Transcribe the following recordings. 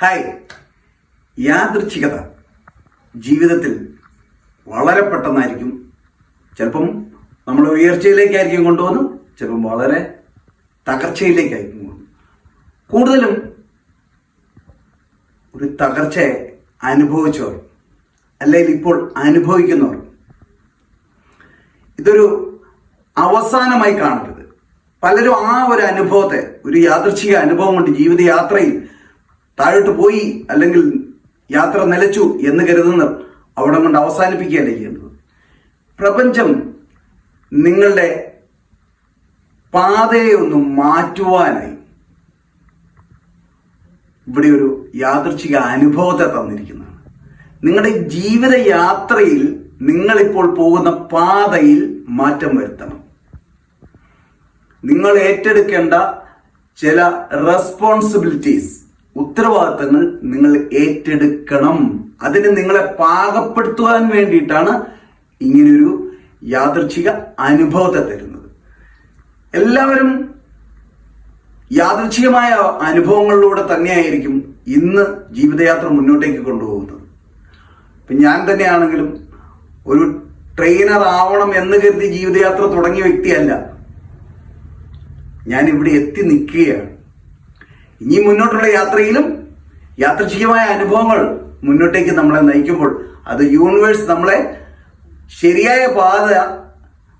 Hi. യാദൃച്ഛികത ജീവിതത്തിൽ വളരെ പെട്ടെന്നായിരിക്കും, ചിലപ്പം നമ്മൾ ഉയർച്ചയിലേക്കായിരിക്കും കൊണ്ടുപോകുന്നത്, ചിലപ്പം വളരെ തകർച്ചയിലേക്കായിരിക്കും കൊണ്ടുപോകുന്നത്. കൂടുതലും ഒരു തകർച്ചയെ അനുഭവിച്ചവർ അല്ലെങ്കിൽ ഇപ്പോൾ അനുഭവിക്കുന്നവർ ഇതൊരു അവസാനമായി കാണരുത്. പലരും ആ ഒരു അനുഭവത്തെ, ഒരു യാദൃച്ഛിക അനുഭവം കൊണ്ട് ജീവിതയാത്രയിൽ താഴോട്ട് പോയി അല്ലെങ്കിൽ യാത്ര നിലച്ചു എന്ന് കരുതുന്നവർ അവിടെ കൊണ്ട് അവസാനിപ്പിക്കുകയല്ലേ ചെയ്യുന്നത്. പ്രപഞ്ചം നിങ്ങളുടെ പാതയെ ഒന്ന് മാറ്റുവാനായി ഇവിടെ ഒരു യാദൃച്ഛിക അനുഭവത്തെ തന്നിരിക്കുന്നതാണ്. നിങ്ങളുടെ ജീവിതയാത്രയിൽ നിങ്ങളിപ്പോൾ പോകുന്ന പാതയിൽ മാറ്റം വരുത്തണം. നിങ്ങൾ ഏറ്റെടുക്കേണ്ട ചില റെസ്പോൺസിബിലിറ്റീസ്, ഉത്തരവാദിത്തങ്ങൾ നിങ്ങൾ ഏറ്റെടുക്കണം. അതിന് നിങ്ങളെ പാകപ്പെടുത്തുവാൻ വേണ്ടിയിട്ടാണ് ഇങ്ങനൊരു യാദൃച്ഛിക അനുഭവത്തെ തരുന്നത്. എല്ലാവരും യാദൃച്ഛികമായ അനുഭവങ്ങളിലൂടെ തന്നെയായിരിക്കും ഇന്ന് ജീവിതയാത്ര മുന്നോട്ടേക്ക് കൊണ്ടുപോകുന്നത്. ഇപ്പം ഞാൻ തന്നെയാണെങ്കിലും ഒരു ട്രെയിനർ ആവണം എന്ന് കരുതി ജീവിതയാത്ര തുടങ്ങിയ വ്യക്തിയല്ല. ഞാൻ ഇവിടെ എത്തി നിൽക്കുകയാണ്. ഇനി മുന്നോട്ടുള്ള യാത്രയിലും യാദൃച്ഛികമായ അനുഭവങ്ങൾ മുന്നോട്ടേക്ക് നമ്മളെ നയിക്കുമ്പോൾ അത് യൂണിവേഴ്സ് നമ്മളെ ശരിയായ പാത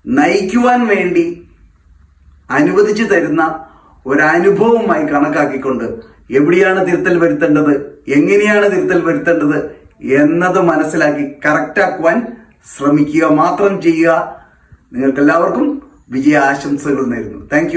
നയിക്കുവാൻ വേണ്ടി അനുവദിച്ചു തരുന്ന ഒരനുഭവമായി കണക്കാക്കിക്കൊണ്ട് എവിടെയാണ് തിരുത്തൽ വരുത്തേണ്ടത്, എങ്ങനെയാണ് തിരുത്തൽ വരുത്തേണ്ടത് എന്നത് മനസ്സിലാക്കി കറക്റ്റാക്കുവാൻ ശ്രമിക്കുക മാത്രം ചെയ്യുക. നിങ്ങൾക്കെല്ലാവർക്കും വിജയ ആശംസകൾ നേരുന്നു. താങ്ക്